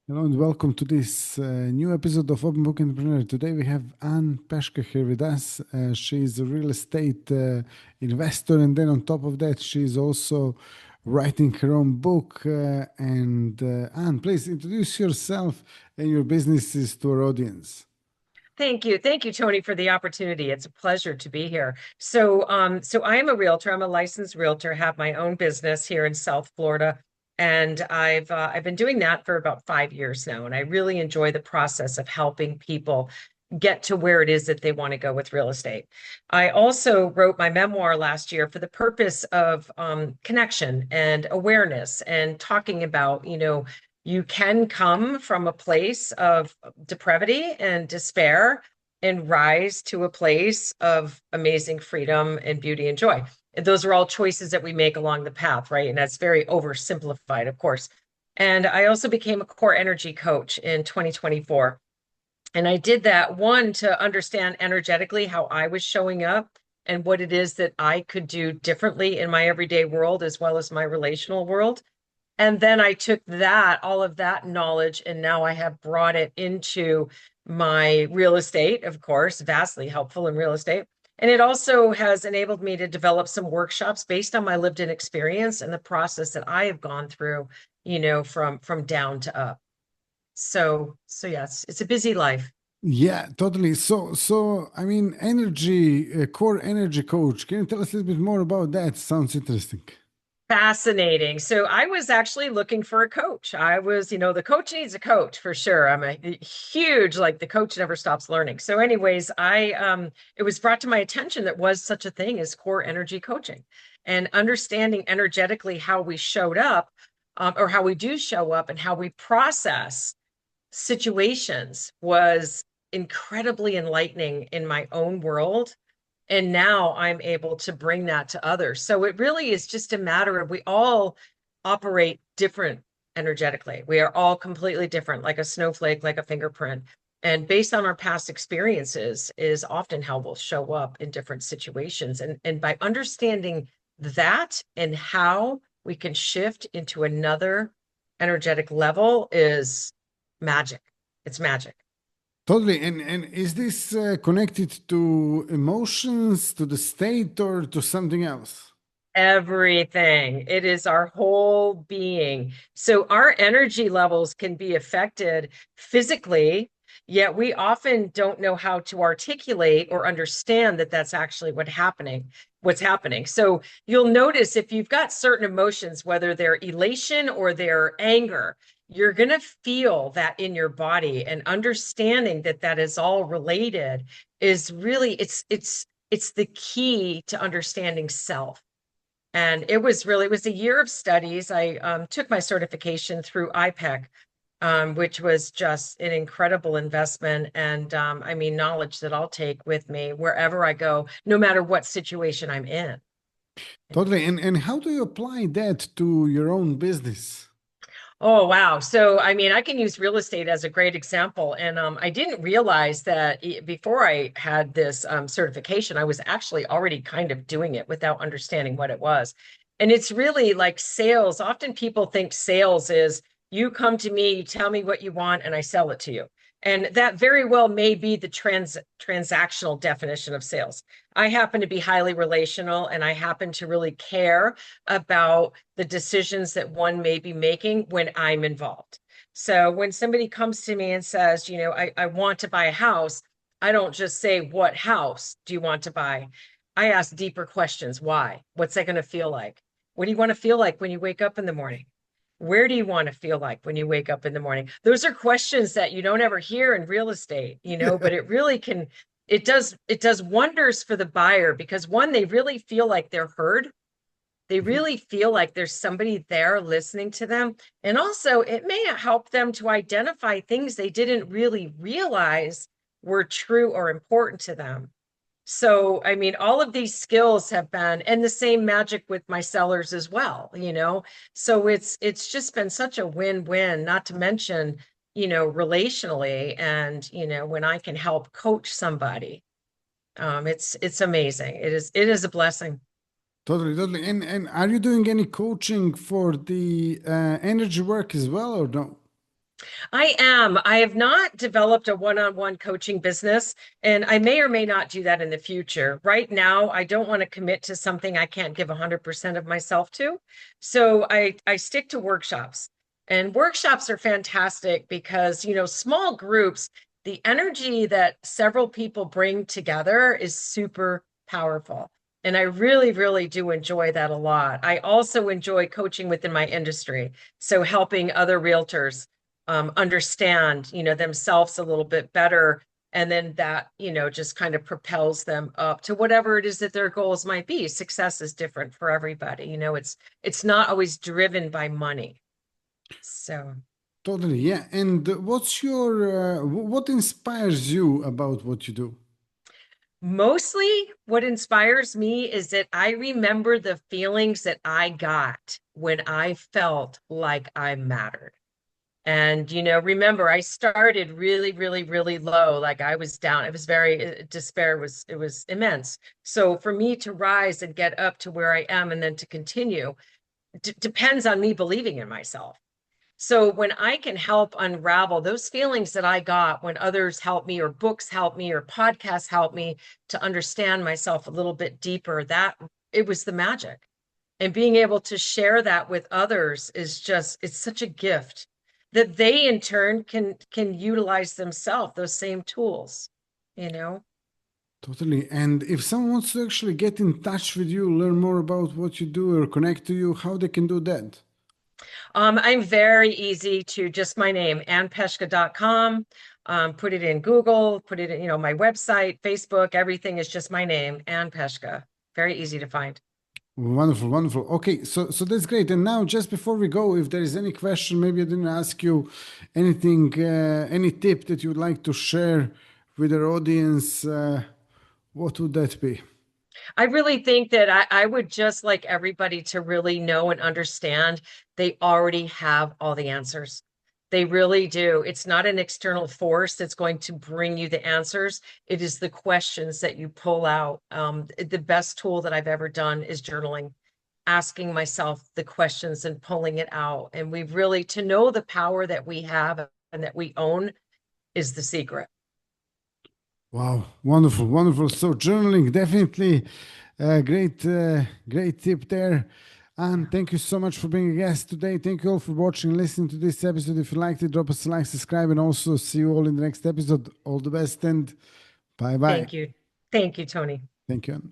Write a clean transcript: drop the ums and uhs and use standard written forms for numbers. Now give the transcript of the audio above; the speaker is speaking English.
Hello and welcome to this new episode of Open Book Entrepreneur. Today we have Anne Peska here with us. She's a real estate investor, and then on top of that, she's also writing her own book. Anne, please introduce yourself and your businesses to our audience. Thank you. Thank you, Tony, for the opportunity. It's a pleasure to be here. So I am a realtor. I'm a licensed realtor, have my own business here in South Florida. And I've been doing that for about 5 years now. And I really enjoy the process of helping people get to where it is that they want to go with real estate. I also wrote my memoir last year for the purpose of connection and awareness and talking about, you can come from a place of depravity and despair and rise to a place of amazing freedom and beauty and joy. And those are all choices that we make along the path, right? And that's very oversimplified, of course. And I also became a core energy coach in 2024. And I did that, one, to understand energetically how I was showing up and what it is that I could do differently in my everyday world as well as my relational world. And then I took all of that knowledge, and now I have brought it into my real estate, of course, vastly helpful in real estate. And it also has enabled me to develop some workshops based on my lived in experience and the process that I have gone through, from down to up. So yes, it's a busy life. Yeah, totally. I mean, core energy coach. Can you tell us a little bit more about that? Sounds interesting. Fascinating. So I was actually looking for a coach. The coach needs a coach for sure. I'm a huge, like the coach never stops learning. So anyways, it was brought to my attention that was such a thing as core energy coaching and understanding energetically how we showed up, or how we do show up and how we process situations was incredibly enlightening in my own world. And now I'm able to bring that to others. So it really is just a matter of we all operate different energetically. We are all completely different, like a snowflake, like a fingerprint. And based on our past experiences is often how we'll show up in different situations. And by understanding that and how we can shift into another energetic level is magic. It's magic. Totally. And is this connected to emotions, to the state, or to something else? Everything. It is our whole being. So our energy levels can be affected physically, yet we often don't know how to articulate or understand that that's actually what's happening. So you'll notice if you've got certain emotions, whether they're elation or they're anger, you're going to feel that in your body, and understanding that that is all related is really it's the key to understanding self. And it was a year of studies. I took my certification through IPEC, which was just an incredible investment. And I mean, knowledge that I'll take with me wherever I go, no matter what situation I'm in. Totally. And how do you apply that to your own business? Oh, wow. So, I mean, I can use real estate as a great example. And I didn't realize that before I had this certification, I was actually already kind of doing it without understanding what it was. And it's really like sales. Often people think sales is you come to me, you tell me what you want, and I sell it to you. And that very well may be the transactional definition of sales. I happen to be highly relational, and I happen to really care about the decisions that one may be making when I'm involved. So when somebody comes to me and says, I want to buy a house, I don't just say, what house do you want to buy? I ask deeper questions. Why? What's that going to feel like? What do you want to feel like when you wake up in the morning? Where do you want to feel like when you wake up in the morning? Those are questions that you don't ever hear in real estate, but it really can, it does wonders for the buyer because one, they really feel like they're heard. They really feel like there's somebody there listening to them. And also, it may help them to identify things they didn't really realize were true or important to them. So, I mean, all of these skills have been, and the same magic with my sellers as well. So it's just been such a win-win, not to mention, relationally, and when I can help coach somebody, it's amazing. It is a blessing. Totally, totally. And are you doing any coaching for the energy work as well, or no? I am. I have not developed a one-on-one coaching business, and I may or may not do that in the future. Right now, I don't want to commit to something I can't give 100% of myself to. So I stick to workshops. And workshops are fantastic because, small groups, the energy that several people bring together is super powerful. And I really, really do enjoy that a lot. I also enjoy coaching within my industry. So helping other realtors understand, themselves a little bit better. And then that, just kind of propels them up to whatever it is that their goals might be. Success is different for everybody. It's not always driven by money. So Totally, yeah. And what inspires you about what you do? mostly what inspires me is that I remember the feelings that I got when I felt like I mattered. And, remember, I started really, really, really low. Like I was down. It was very, despair it was immense. So for me to rise and get up to where I am and then to continue depends on me believing in myself. So when I can help unravel those feelings that I got when others help me or books help me or podcasts help me to understand myself a little bit deeper, that it was the magic. And being able to share that with others is just, it's such a gift that they in turn can utilize themselves, those same tools, you know. Totally. And if someone wants to actually get in touch with you, learn more about what you do, or connect to you, how they can do that? I'm very easy to just my name, annepeska.com. Put it in Google, put it in, my website, Facebook, everything is just my name, Anne Peska. Very easy to find. Wonderful, wonderful. Okay, so that's great. And now, just before we go, if there is any question, maybe I didn't ask you anything, any tip that you'd like to share with our audience, what would that be? I really think that I would just like everybody to really know and understand they already have all the answers. They really do. It's not an external force that's going to bring you the answers. It is the questions that you pull out. The best tool that I've ever done is journaling, asking myself the questions and pulling it out. And we've really, to know the power that we have and that we own is the secret. Wow, wonderful, wonderful. So journaling, definitely great tip there. And thank you so much for being a guest today. Thank you all for watching and listening to this episode. If you liked it, drop us a like, subscribe, and also see you all in the next episode. All the best and bye bye. Thank you. Thank you, Tony. Thank you.